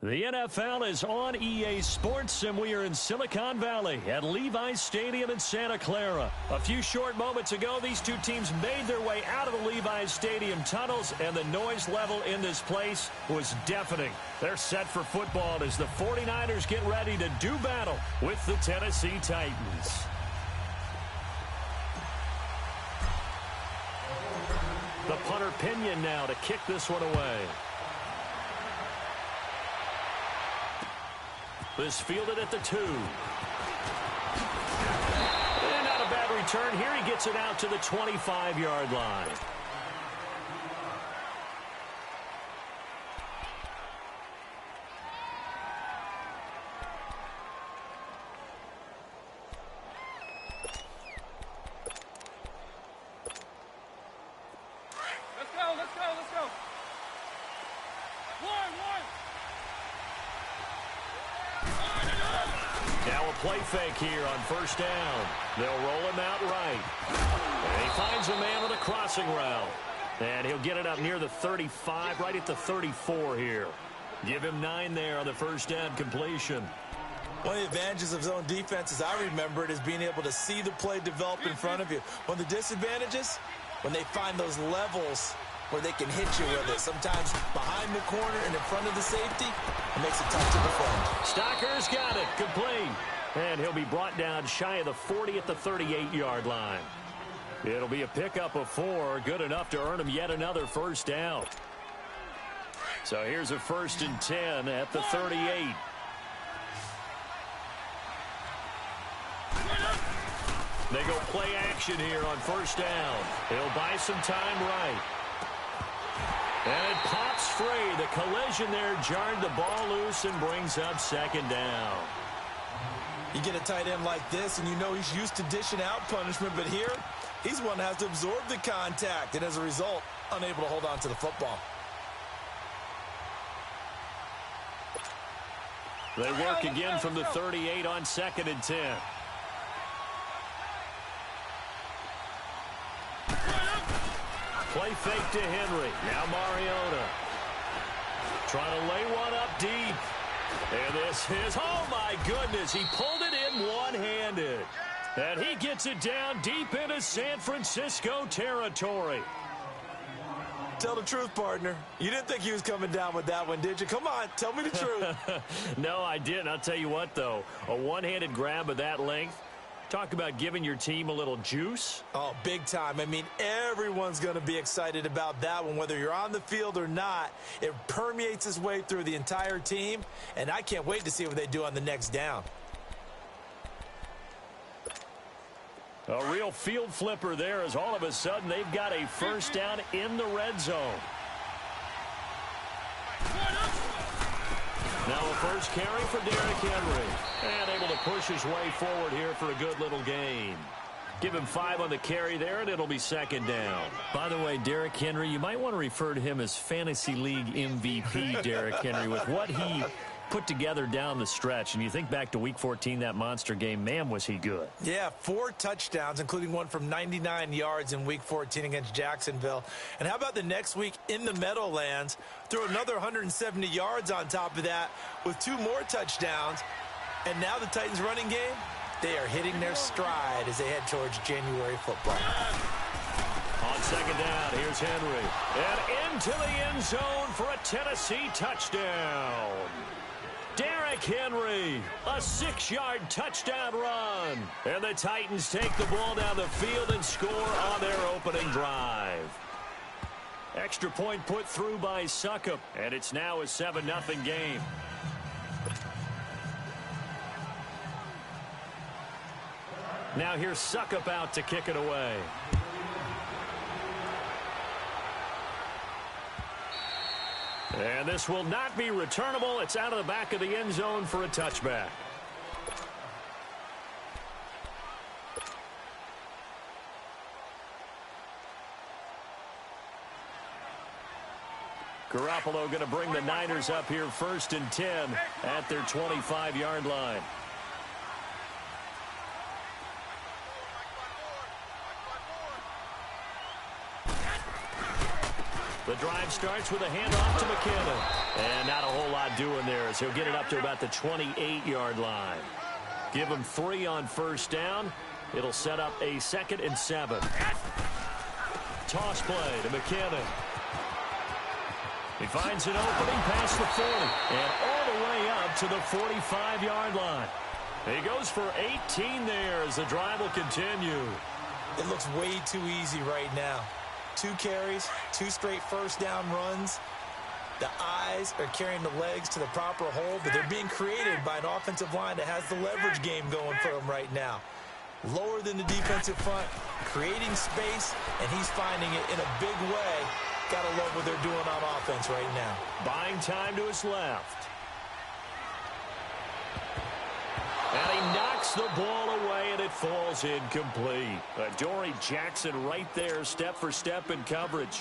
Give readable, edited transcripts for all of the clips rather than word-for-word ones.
The NFL is on EA Sports, and we are in Silicon Valley at Levi's Stadium in Santa Clara. A few short moments ago, these two teams made their way out of the Levi's Stadium tunnels, and the noise level in this place was deafening. They're set for football as the 49ers get ready to do battle with the Tennessee Titans. The punter Pinion now to kick this one away. This fielded at the 2. And not a bad return here. He gets it out to the 25-yard line. Let's go. One. Now a play fake here on first down. They'll roll him out right. And he finds a man with a crossing route. And he'll get it up near the 35, right at the 34 here. Give him 9 there on the first down completion. One of the advantages of zone defense, as I remember it, is being able to see the play develop in front of you. One of the disadvantages, when they find those levels where they can hit you with it. Sometimes behind the corner and in front of the safety, it makes it tough to defend. Stocker's got it. Complete. And he'll be brought down shy of the 40 at the 38-yard line. It'll be a pickup of 4. Good enough to earn him yet another first down. So here's a 1st and 10 at the 38. They go play action here on first down. He'll buy some time right. And it pops free. The collision there jarred the ball loose and brings up 2nd down. You get a tight end like this, and you know he's used to dishing out punishment, but here, he's one that has to absorb the contact, and as a result, unable to hold on to the football. They work again from the 38 on 2nd and 10. Play fake to Henry. Now Mariota. Trying to lay one up deep. And this is, oh my goodness, he pulled it in one-handed. And he gets it down deep into San Francisco territory. Tell the truth, partner. You didn't think he was coming down with that one, did you? Come on, tell me the truth. No, I didn't. I'll tell you what, though. A one-handed grab of that length. Talk about giving your team a little juice. Oh, big time. I mean, everyone's going to be excited about that one, whether you're on the field or not. It permeates its way through the entire team, and I can't wait to see what they do on the next down. A real field flipper there as all of a sudden they've got a first down in the red zone. Now a first carry for Derrick Henry. And able to push his way forward here for a good little gain. Give him 5 on the carry there, and it'll be 2nd down. By the way, Derrick Henry, you might want to refer to him as Fantasy League MVP Derrick Henry with what he put together down the stretch. And you think back to Week 14, that monster game, man, was he good. Yeah, 4 touchdowns, including one from 99 yards in Week 14 against Jacksonville. And how about the next week in the Meadowlands? Threw another 170 yards on top of that with 2 more touchdowns. And now the Titans running game, they are hitting their stride as they head towards January football. On 2nd down, here's Henry. And into the end zone for a Tennessee touchdown. Derrick Henry, a 6-yard touchdown run. And the Titans take the ball down the field and score on their opening drive. Extra point put through by Succop, and it's now a 7-0 game. Now here's Succop out to kick it away. And this will not be returnable. It's out of the back of the end zone for a touchback. Garoppolo going to bring the Niners up here 1st and 10 at their 25-yard line. The drive starts with a handoff to McKinnon. And not a whole lot doing there as he'll get it up to about the 28-yard line. Give him 3 on first down. It'll set up a 2nd and 7. Toss play to McKinnon. He finds an opening past the 40 and all the way up to the 45-yard line. He goes for 18 there as the drive will continue. It looks way too easy right now. 2 carries, 2 straight first down runs. The eyes are carrying the legs to the proper hole, but they're being created by an offensive line that has the leverage game going for them right now. Lower than the defensive front, creating space, and he's finding it in a big way. Gotta love what they're doing on offense right now. Buying time to his left. And he knocks the ball away, and it falls incomplete. Adoree Jackson right there, step for step in coverage.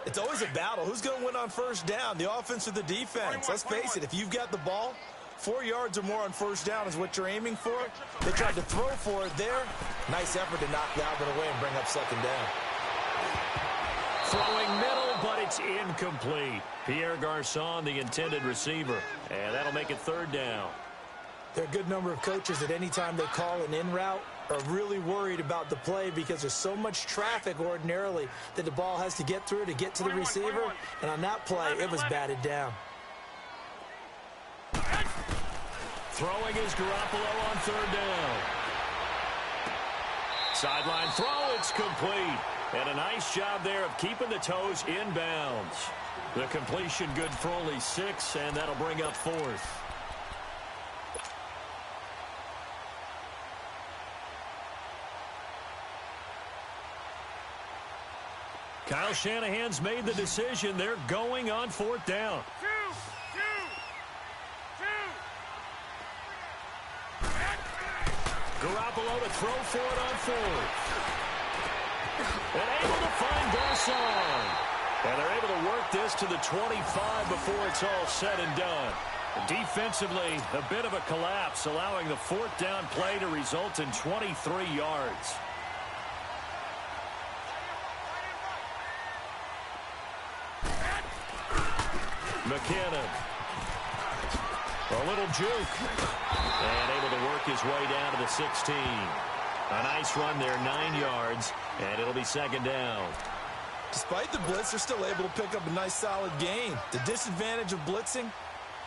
It's always a battle. Who's going to win on first down, the offense or the defense? Let's face it, if you've got the ball, 4 yards or more on first down is what you're aiming for. They tried to throw for it there. Nice effort to knock Dalvin away and bring up 2nd down. Throwing middle, but it's incomplete. Pierre Garçon, the intended receiver. And that'll make it 3rd down. There are a good number of coaches that any time they call an in route are really worried about the play because there's so much traffic ordinarily that the ball has to get through to get to the receiver. And on that play, it was batted down. Throwing is Garoppolo on 3rd down. Sideline throw, it's complete. And a nice job there of keeping the toes inbounds. The completion good for only 6, and that'll bring up 4th. Kyle Shanahan's made the decision. They're going on 4th down. Garoppolo to throw for it on 4th. And able to find Garçon. And they're able to work this to the 25 before it's all said and done. Defensively, a bit of a collapse, allowing the 4th down play to result in 23 yards. McKinnon. A little juke. And able to work his way down to the 16. A nice run there, 9 yards, and it'll be 2nd down. Despite the blitz, they're still able to pick up a nice solid gain. The disadvantage of blitzing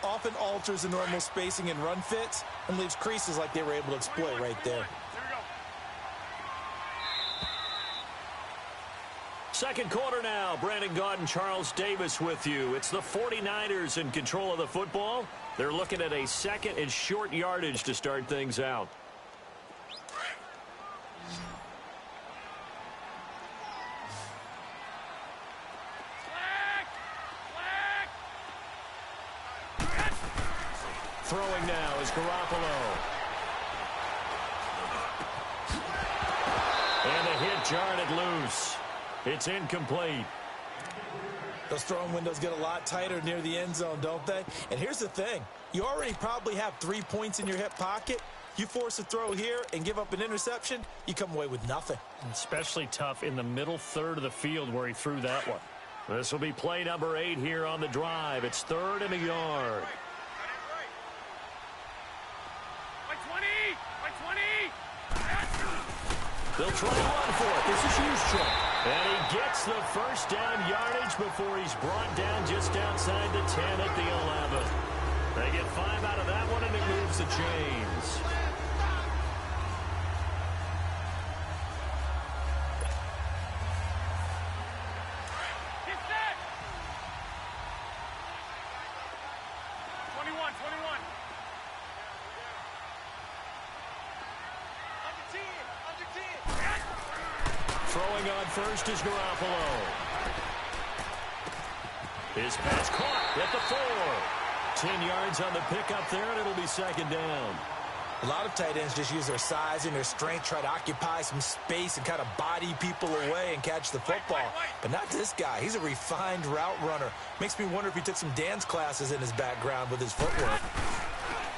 often alters the normal spacing and run fits and leaves creases like they were able to exploit right there. Second quarter now. Brandon Gaudin, Charles Davis with you. It's the 49ers in control of the football. They're looking at a 2nd and short yardage to start things out. Throwing now is Garoppolo. And the hit jarred it loose. It's incomplete. Those throwing windows get a lot tighter near the end zone, don't they? And here's the thing. You already probably have 3 points in your hip pocket. You force a throw here and give up an interception, you come away with nothing. Especially tough in the middle third of the field where he threw that one. This will be play number 8 here on the drive. It's 3rd and a yard. They'll try to run for it. This is Juszczyk. And he gets the first down yardage before he's brought down just outside the 10 at the 11. They get 5 out of that one, and it moves the chains. Throwing on first is Garoppolo. His pass caught at the 4. 10 yards on the pickup there, and it'll be 2nd down. A lot of tight ends just use their size and their strength, try to occupy some space and kind of body people away and catch the football. But not this guy. He's a refined route runner. Makes me wonder if he took some dance classes in his background with his footwork.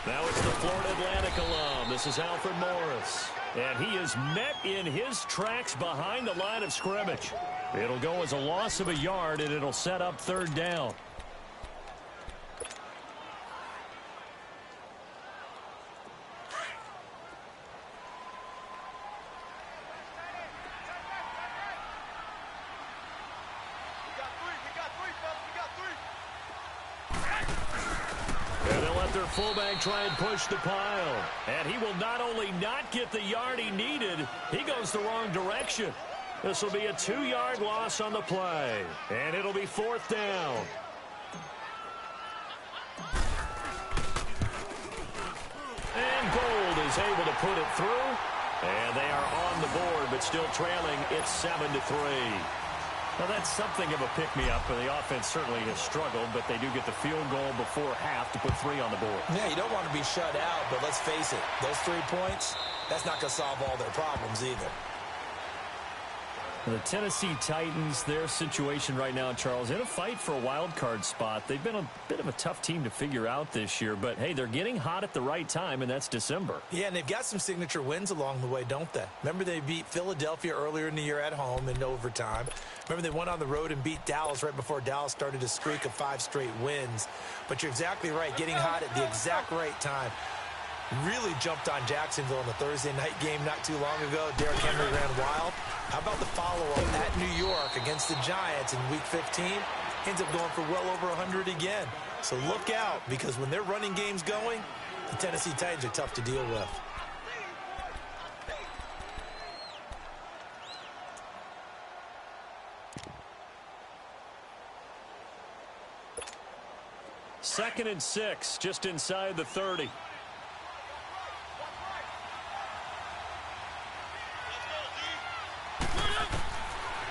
Now it's the Florida Atlantic alum. This is Alfred Morris. And he is met in his tracks behind the line of scrimmage. It'll go as a loss of a yard, and it'll set up third down. Their fullback try and push the pile. And he will not only not get the yard he needed, he goes the wrong direction. This will be a 2-yard loss on the play. And it'll be fourth down. And Gold is able to put it through. And they are on the board, but still trailing. It's 7-3. Well, that's something of a pick-me-up, and the offense certainly has struggled, but they do get the field goal before half to put 3 on the board. Yeah, you don't want to be shut out, but let's face it, those 3 points, that's not going to solve all their problems either. The Tennessee Titans, their situation right now, Charles, in a fight for a wild card spot. They've been a bit of a tough team to figure out this year, but hey, they're getting hot at the right time, and that's December. Yeah, and they've got some signature wins along the way, don't they? Remember they beat Philadelphia earlier in the year at home in overtime. Remember they went on the road and beat Dallas right before Dallas started a streak of 5 straight wins. But you're exactly right, getting hot at the exact right time. Really jumped on Jacksonville in the Thursday night game not too long ago. Derrick Henry ran wild. How about the follow-up at New York against the Giants in Week 15? Ends up going for well over 100 again. So look out, because when their running game's going, the Tennessee Titans are tough to deal with. Second and 6, just inside the 30.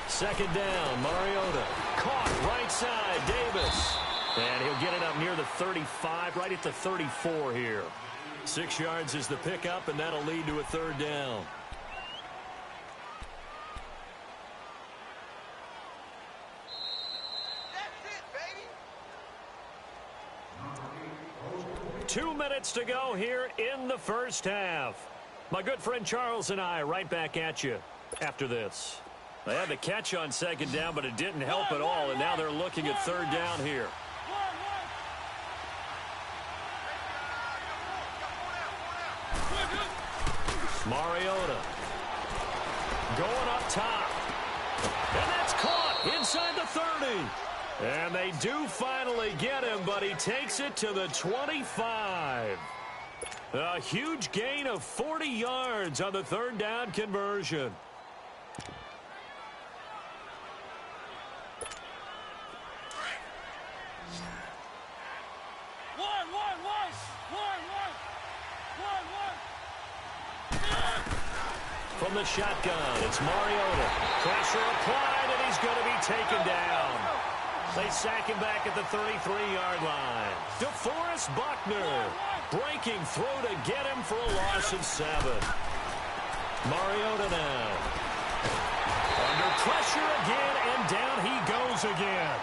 Second down, Mariota. Caught right side, Davis. And he'll get it up near the 35, right at the 34 here. 6 yards is the pickup, and that'll lead to a third down. That's it, baby. 2 minutes to go here in the first half. My good friend Charles and I right back at you after this. They had the catch on second down, but it didn't help at all, and now they're looking at third down here. Mariota going up top. And that's caught inside the 30. And they do finally get him, but he takes it to the 25. A huge gain of 40 yards on the third down conversion. From the shotgun, it's Mariota. Pressure applied, and he's going to be taken down. They sack him back at the 33-yard line. DeForest Buckner breaking through to get him for a loss of 7. Mariota now. Under pressure again, and down he goes again.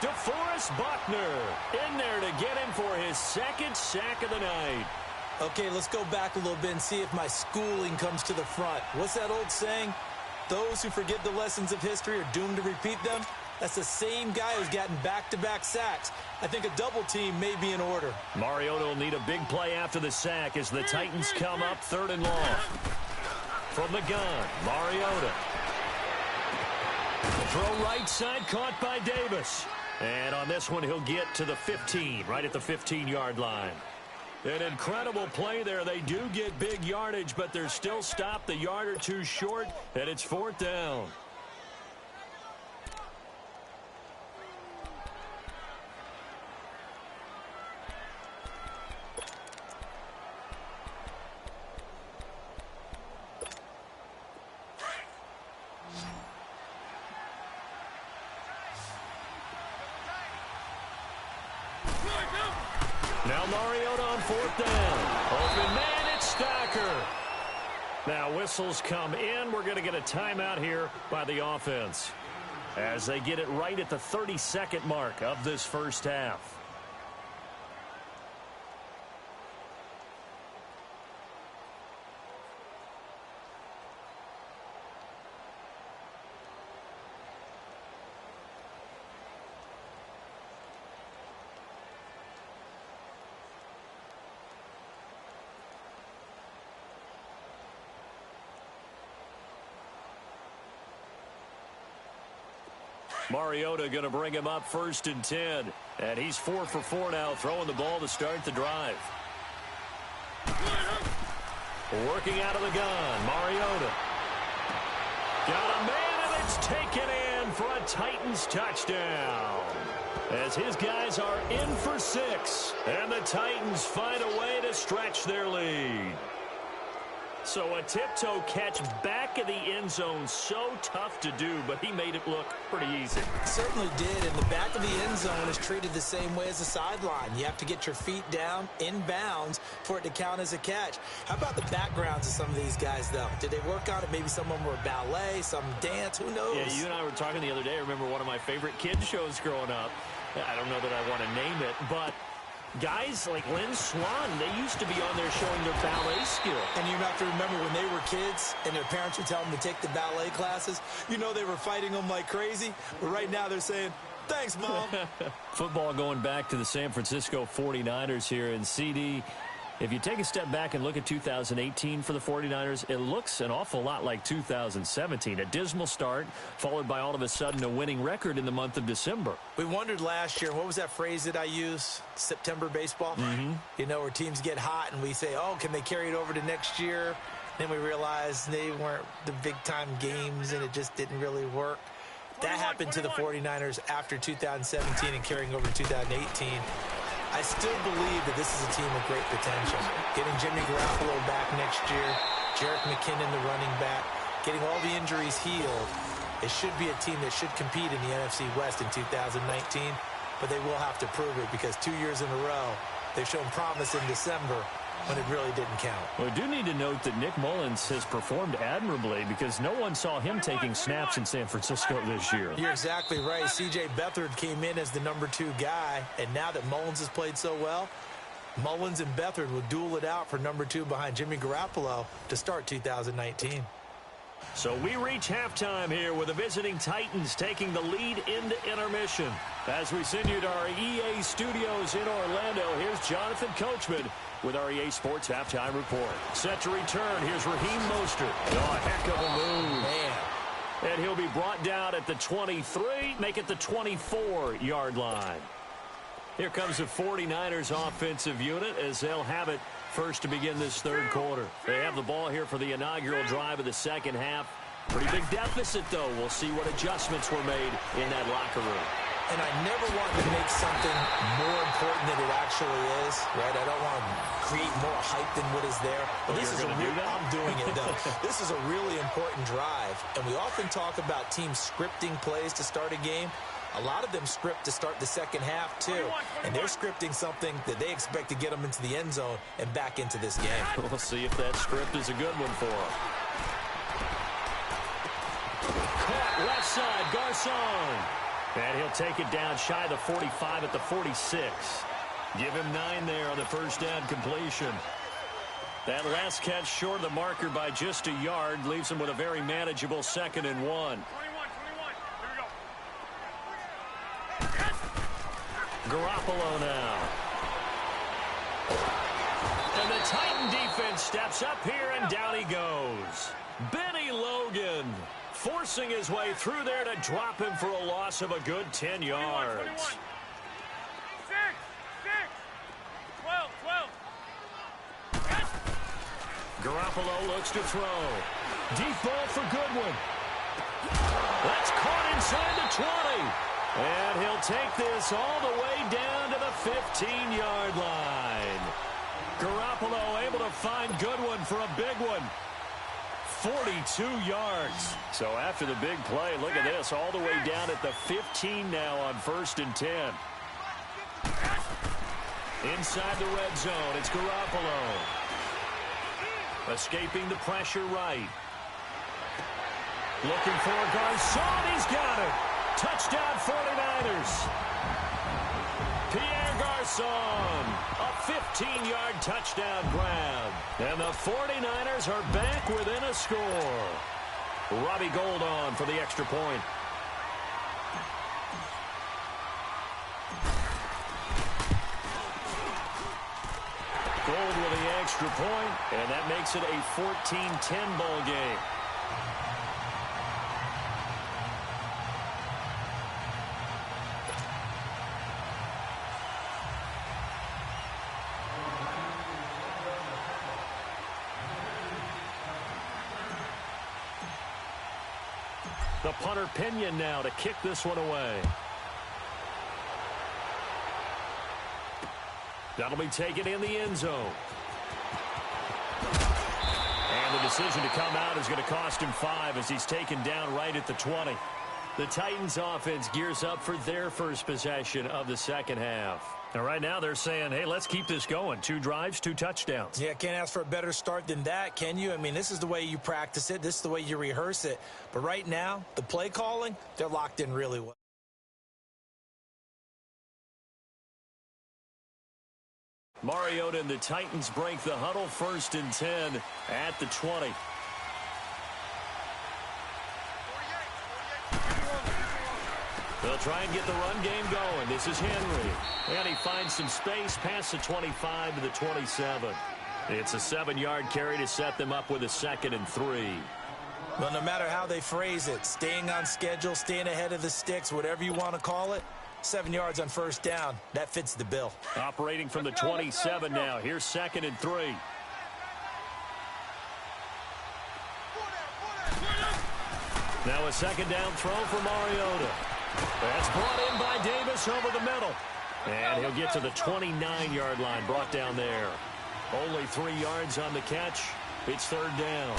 DeForest Buckner in there to get him for his second sack of the night. Okay, let's go back a little bit and see if my schooling comes to the front. What's that old saying? Those who forget the lessons of history are doomed to repeat them. That's the same guy who's gotten back-to-back sacks. I think a double team may be in order. Mariota will need a big play after the sack as the Titans come up third and long. From the gun, Mariota. Throw right side caught by Davis. And on this one, he'll get to the 15, right at the 15-yard line. An incredible play there. They do get big yardage, but they're still stopped a yard or two short, and it's fourth down. Now Mariota on fourth down. Open man, it's Stacker. Now whistles come in. We're going to get a timeout here by the offense as they get it right at the 32nd mark of this first half. Mariota going to bring him up 1st and 10. And he's 4 for 4 now, throwing the ball to start the drive. Working out of the gun, Mariota. Got a man, and it's taken in for a Titans touchdown. As his guys are in for 6, and the Titans find a way to stretch their lead. So a tiptoe catch back of the end zone, so tough to do, but he made it look pretty easy. Certainly did, and the back of the end zone is treated the same way as the sideline. You have to get your feet down in bounds for it to count as a catch. How about the backgrounds of some of these guys, though? Did they work on it? Maybe some of them were ballet, some dance, who knows? Yeah, you and I were talking the other day. I remember one of my favorite kids shows growing up. I don't know that I want to name it, but guys like Lynn Swan, they used to be on there showing their ballet skill. And you have to remember when they were kids and their parents would tell them to take the ballet classes, you know they were fighting them like crazy. But right now they're saying, thanks, Mom. Football going back to the San Francisco 49ers here. And CD, if you take a step back and look at 2018 for the 49ers, it looks an awful lot like 2017. A dismal start, followed by all of a sudden a winning record in the month of December. We wondered last year, what was that phrase that I used? September baseball? You know, where teams get hot and we say, oh, can they carry it over to next year? Then we realized they weren't the big-time games and it just didn't really work. That happened to the 49ers after 2017 and carrying over to 2018. I still believe that this is a team with great potential. Getting Jimmy Garoppolo back next year, Jerick McKinnon, the running back, getting all the injuries healed, it should be a team that should compete in the NFC West in 2019, but they will have to prove it because 2 years in a row, they've shown promise in December when it really didn't count. Well, I do need to note that Nick Mullins has performed admirably because no one saw him taking snaps in San Francisco this year. You're exactly right. C.J. Beathard came in as the number 2 guy, and now that Mullins has played so well, Mullins and Beathard will duel it out for number 2 behind Jimmy Garoppolo to start 2019. So we reach halftime here with the visiting Titans taking the lead into intermission. As we send you to our EA studios in Orlando, here's Jonathan Coachman with our EA Sports Halftime Report. Set to return, here's Raheem Mostert. Oh, a heck of a move. Man. And he'll be brought down at the 23, make it the 24-yard line. Here comes the 49ers offensive unit as they'll have it first to begin this third quarter. They have the ball here for the inaugural drive of the second half. Pretty big deficit, though. We'll see what adjustments were made in that locker room. And I never want to make something more important than it actually is, right? I don't want to create more hype than what is there. But this is I'm doing it, though. This is a really important drive. And we often talk about teams scripting plays to start a game. A lot of them script to start the second half, too. And they're scripting something that they expect to get them into the end zone and back into this game. We'll see if that script is a good one for them. Caught left side, Garcon. And he'll take it down shy of the 45 at the 46. Give him 9 there on the first down completion. That last catch short of the marker by just a yard leaves him with a very manageable 2nd and 1. Garoppolo now. And the Titan defense steps up here, and down he goes. Benny Logan forcing his way through there to drop him for a loss of a good 10 yards. 12. Garoppolo looks to throw. Deep ball for Goodwin. That's caught inside the 20. And he'll take this all the way down to the 15-yard line. Garoppolo able to find Goodwin for a big one. 42 yards. So after the big play, look at this, all the way down at the 15 now on 1st and 10. Inside the red zone, it's Garoppolo. Escaping the pressure right. Looking for Garcon, he's got it. Touchdown 49ers. Pierre Garcon, a 15-yard touchdown grab. And the 49ers are back within a score. Robbie Gould on for the extra point. Gould with the extra point, and that makes it a 14-10 ball game. The punter Pinion now to kick this one away. That'll be taken in the end zone. And the decision to come out is going to cost him 5 as he's taken down right at the 20. The Titans offense gears up for their first possession of the second half. And right now they're saying, hey, let's keep this going. 2 drives, 2 touchdowns. Yeah, can't ask for a better start than that, can you? I mean, this is the way you practice it. This is the way you rehearse it. But right now, the play calling, they're locked in really well. Mariota and the Titans break the huddle, 1st and 10 at the 20. They'll try and get the run game going. This is Henry. And he finds some space past the 25 to the 27. It's a 7-yard carry to set them up with a 2nd and 3. Well, no matter how they phrase it, staying on schedule, staying ahead of the sticks, whatever you want to call it, 7 yards on 1st down. That fits the bill. Operating from the 27 now. Here's 2nd and 3. Now a 2nd down throw for Mariota. That's brought in by Davis over the middle. And he'll get to the 29-yard line, brought down there. Only 3 yards on the catch. It's 3rd down.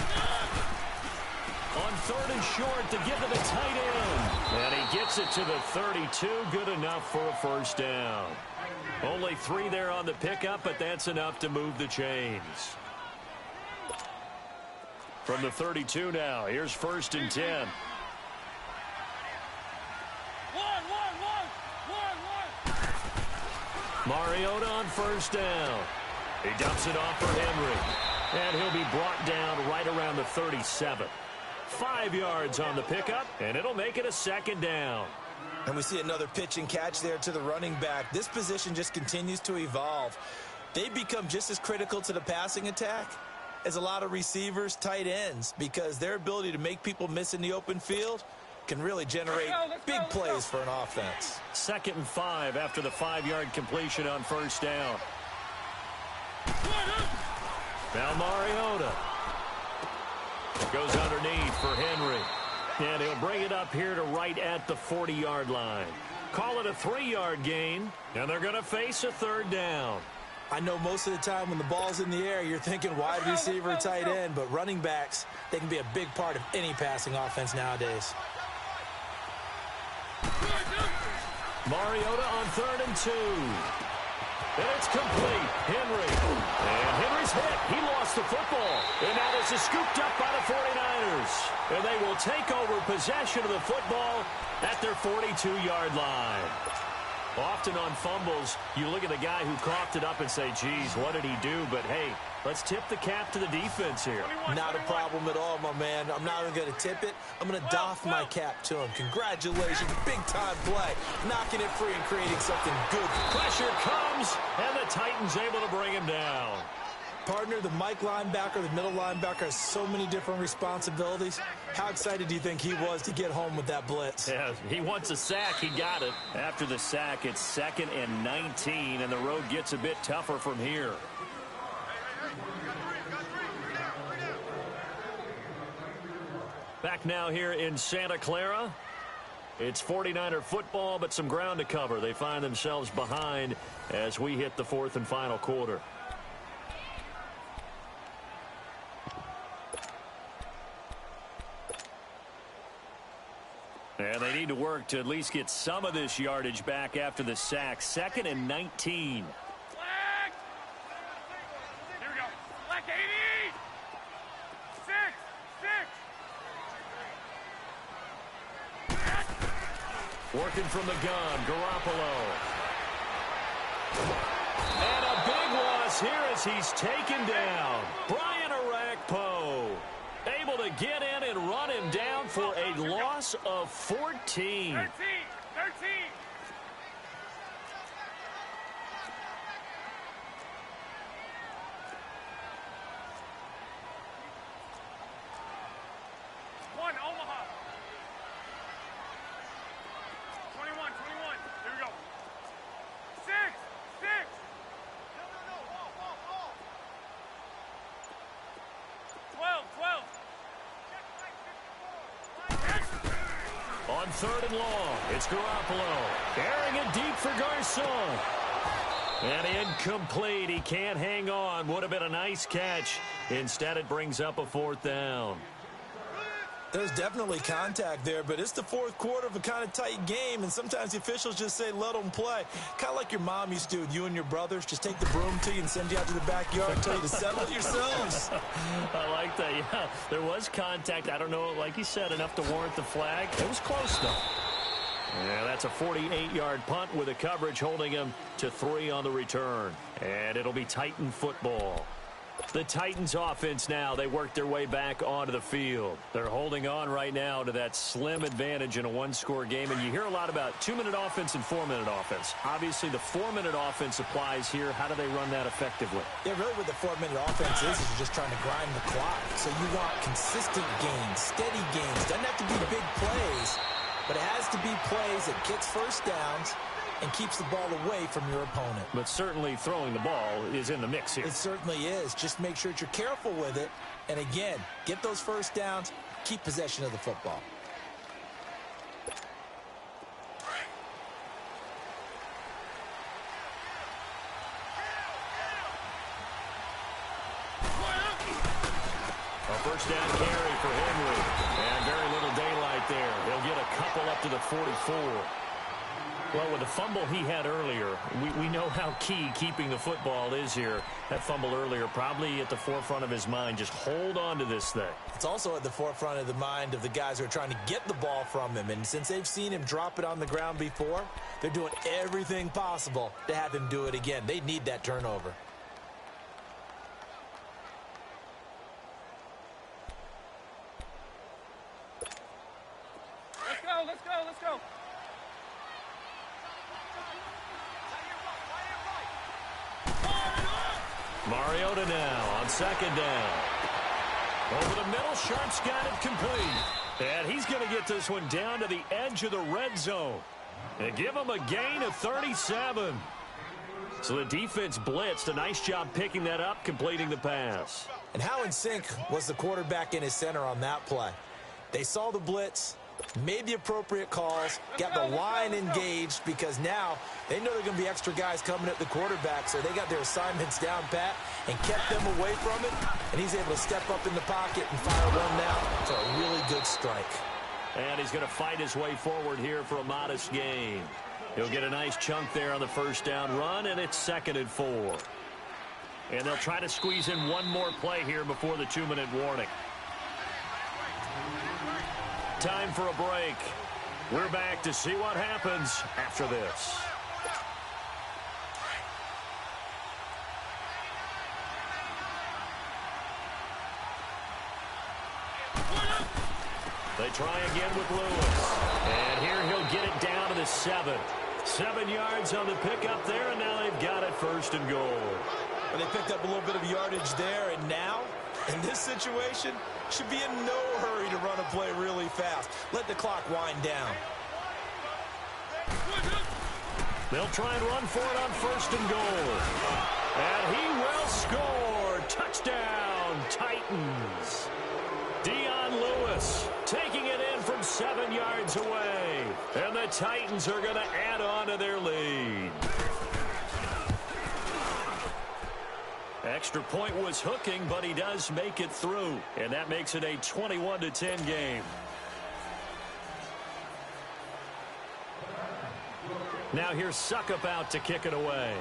On 3rd and short to give to the tight end. And he gets it to the 32. Good enough for a 1st down. Only 3 there on the pickup, but that's enough to move the chains. From the 32 now, here's 1st and 10. Mariota on 1st down. He dumps it off for Henry. And he'll be brought down right around the 37. 5 yards on the pickup, and it'll make it a 2nd down. And we see another pitch and catch there to the running back. This position just continues to evolve. They become just as critical to the passing attack as a lot of receivers, tight ends, because their ability to make people miss in the open field can really generate big plays for an offense. 2nd and 5 after the 5-yard completion on 1st down. Now Mariota goes underneath for Henry. And he'll bring it up here to right at the 40-yard line. Call it a 3-yard gain, and they're going to face a 3rd down. I know most of the time when the ball's in the air, you're thinking wide receiver, tight end, but running backs, they can be a big part of any passing offense nowadays. Mariota on 3rd and 2. And it's complete. Henry. And Henry's hit. He lost the football. And now this is scooped up by the 49ers. And they will take over possession of the football at their 42-yard line. Often on fumbles, you look at the guy who coughed it up and say, geez, what did he do? But, hey, let's tip the cap to the defense here. Not a problem at all, my man. I'm not even going to tip it. I'm going to doff my cap to him. Congratulations. Big-time play. Knocking it free and creating something good. Pressure comes, and the Titans able to bring him down. Partner, the Mike linebacker, the middle linebacker has so many different responsibilities. How excited do you think he was to get home with that blitz? Yeah, he wants a sack. He got it. After the sack, it's 2nd and 19, and the road gets a bit tougher from here. Back now here in Santa Clara. It's 49er football, but some ground to cover. They find themselves behind as we hit the 4th and final quarter. And they need to work to at least get some of this yardage back after the sack. 2nd and 19. Flag! Here we go. Flag 80! 6! Working from the gun, Garoppolo. And a big loss here as he's taken down. Brian Orakpo able to get in and run him down for a loss of 14. 13! One, Omaha. 21. Here we go. 6! 12. third and long. It's Garoppolo. Airing it deep for Garcon. And incomplete. He can't hang on. Would have been a nice catch. Instead, it brings up a fourth down. There's definitely contact there, but it's the fourth quarter of a kind of tight game, and sometimes the officials just say, let them play. Kind of like your mom used to do with you and your brothers. Just take the broom to you and send you out to the backyard and tell you to settle it yourselves. I like that, yeah. There was contact. I don't know, like you said, enough to warrant the flag. It was close, though. Yeah, that's a 48-yard punt with a coverage holding him to 3 on the return. And it'll be Titan football. The Titans offense now, they work their way back onto the field. They're holding on right now to that slim advantage in a one-score game. And you hear a lot about 2-minute offense and 4-minute offense. Obviously, the 4-minute offense applies here. How do they run that effectively? Yeah, really what the 4-minute offense is you're just trying to grind the clock. So you want consistent gains, steady gains. Doesn't have to be big plays, but it has to be plays that gets first downs and keeps the ball away from your opponent. But certainly throwing the ball is in the mix here. It certainly is. Just make sure that you're careful with it. And again, get those first downs, keep possession of the football. A first down carry for Henry. And very little daylight there. They'll get a couple up to the 44. Well, with the fumble he had earlier, we know how key keeping the football is here. That fumble earlier probably at the forefront of his mind. Just hold on to this thing. It's also at the forefront of the mind of the guys who are trying to get the ball from him. And since they've seen him drop it on the ground before, they're doing everything possible to have him do it again. They need that turnover. Let's go. Mariota now on second down. Over the middle, Sharp's got it complete. And he's going to get this one down to the edge of the red zone. And give him a gain of 37. So the defense blitzed. A nice job picking that up, completing the pass. And how in sync was the quarterback in his center on that play? They saw the blitz, made the appropriate calls, got the line engaged because now they know they're going to be extra guys coming at the quarterback, so they got their assignments down pat and kept them away from it, and he's able to step up in the pocket and fire one now for a really good strike. And he's going to fight his way forward here for a modest gain. He'll get a nice chunk there on the first down run, and it's 2nd and 4. And they'll try to squeeze in one more play here before the 2-minute warning. Time for a break. We're back to see what happens after this. They try again with Lewis. And here he'll get it down to the 7. 7 yards on the pickup there, and now they've got it 1st and goal. Well, they picked up a little bit of yardage there, and now, in this situation, should be in no hurry to run a play really fast. Let the clock wind down. They'll try and run for it on 1st and goal. And he will score. Touchdown, Titans. Dion Lewis taking it in from 7 yards away. And the Titans are going to add on to their lead. Extra point was hooking, but he does make it through. And that makes it a 21-10 game. Now here's Suckup out to kick it away.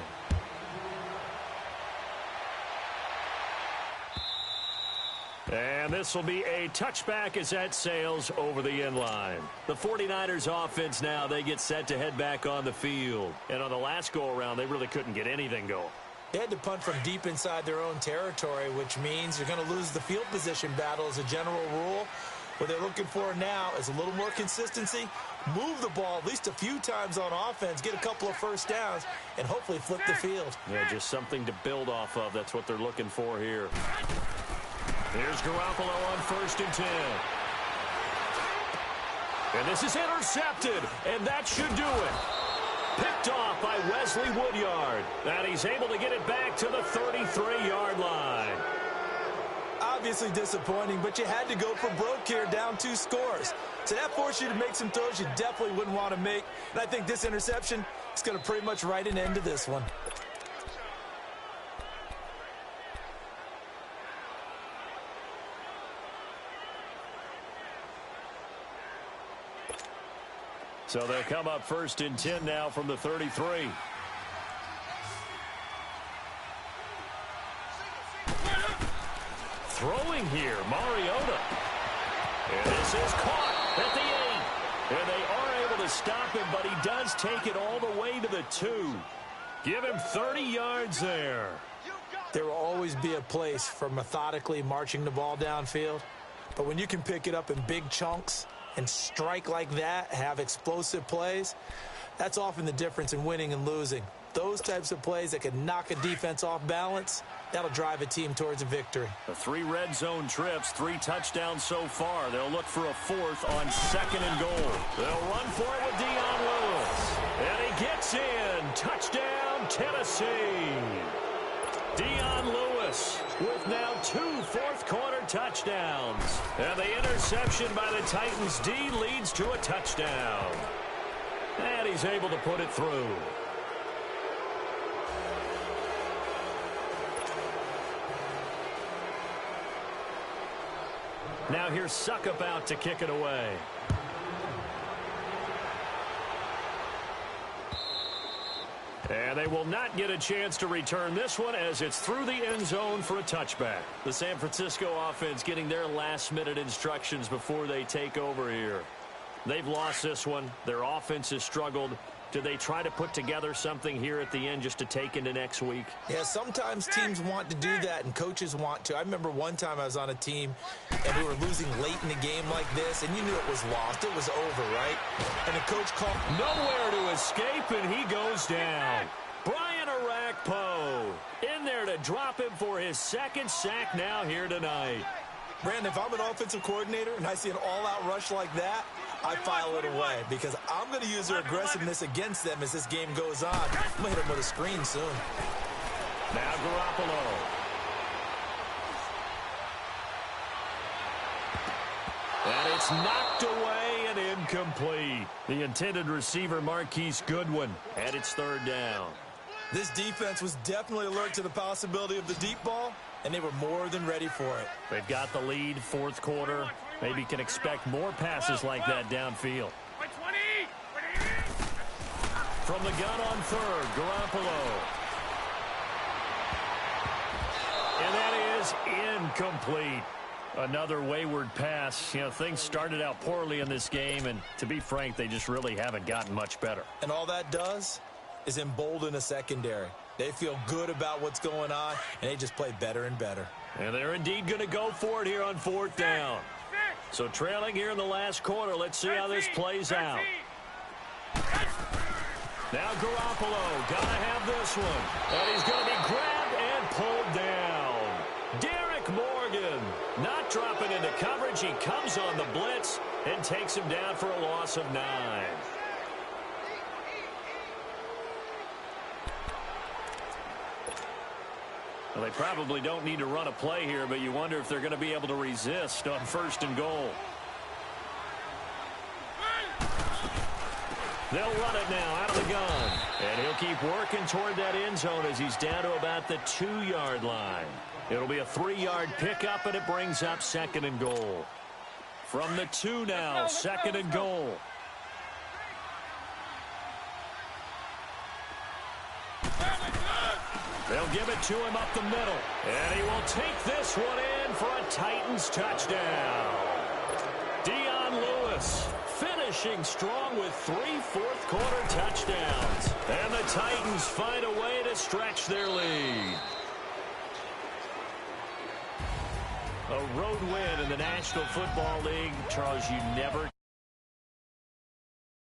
And this will be a touchback as that sails over the end line. The 49ers offense now, they get set to head back on the field. And on the last go-around, they really couldn't get anything going. They had to punt from deep inside their own territory, which means you're going to lose the field position battle as a general rule. What they're looking for now is a little more consistency, move the ball at least a few times on offense, get a couple of first downs, and hopefully flip the field. Yeah, just something to build off of. That's what they're looking for here. Here's Garoppolo on 1st and 10. And this is intercepted, and that should do it. Picked off by Wesley Woodyard. And he's able to get it back to the 33-yard line. I'll obviously disappointing, but you had to go for broke here, down 2 scores. So that forced you to make some throws you definitely wouldn't want to make. And I think this interception is going to pretty much write an end to this one. So they'll come up 1st and 10 now from the 33. Throwing here, Mariota. And this is caught at the 8. And they are able to stop him, but he does take it all the way to the 2. Give him 30 yards there. There will always be a place for methodically marching the ball downfield. But when you can pick it up in big chunks and strike like that, have explosive plays, that's often the difference in winning and losing. Those types of plays that can knock a defense off balance, that'll drive a team towards a victory. The 3 red zone trips, 3 touchdowns so far. They'll look for a 4th on 2nd and goal. They'll run for it with Dion Lewis. And he gets in. Touchdown, Tennessee. Dion Lewis with now 2 fourth-quarter touchdowns. And the interception by the Titans D leads to a touchdown. And he's able to put it through. Now here's Suckup out to kick it away. And they will not get a chance to return this one as it's through the end zone for a touchback. The San Francisco offense getting their last-minute instructions before they take over here. They've lost this one. Their offense has struggled. Do they try to put together something here at the end just to take into next week? Yeah, sometimes teams want to do that and coaches want to. I remember one time I was on a team and we were losing late in the game like this, and you knew it was lost. It was over, right? And the coach called. Nowhere to escape, and he goes down. Brian Orakpo in there to drop him for his 2nd sack now here tonight. Brandon, if I'm an offensive coordinator and I see an all-out rush like that, I file it away because I'm going to use their aggressiveness against them as this game goes on. I'm going to hit them with a screen soon. Now Garoppolo. And it's knocked away and incomplete. The intended receiver, Marquise Goodwin, and it's 3rd down. This defense was definitely alert to the possibility of the deep ball, and they were more than ready for it. They've got the lead, 4th quarter. Maybe can expect more passes like that downfield. From the gun on 3rd, Garoppolo. And that is incomplete. Another wayward pass. You know, things started out poorly in this game, and to be frank, they just really haven't gotten much better. And all that does is embolden a secondary. They feel good about what's going on, and they just play better and better. And they're indeed going to go for it here on 4th down. So trailing here in the last quarter. Let's see how this plays out. Now Garoppolo, got to have this one. And he's going to be grabbed and pulled down. Derek Morgan not dropping into coverage. He comes on the blitz and takes him down for a loss of 9. Well, they probably don't need to run a play here, but you wonder if they're going to be able to resist on 1st and goal. They'll run it now out of the gun. And he'll keep working toward that end zone as he's down to about the 2-yard line. It'll be a 3-yard pickup, and it brings up 2nd and goal. From the 2 now, 2nd and goal. They'll give it to him up the middle. And he will take this one in for a Titans touchdown. Dion Lewis finishing strong with 3 fourth-quarter touchdowns. And the Titans find a way to stretch their lead. A road win in the National Football League. Charles, you never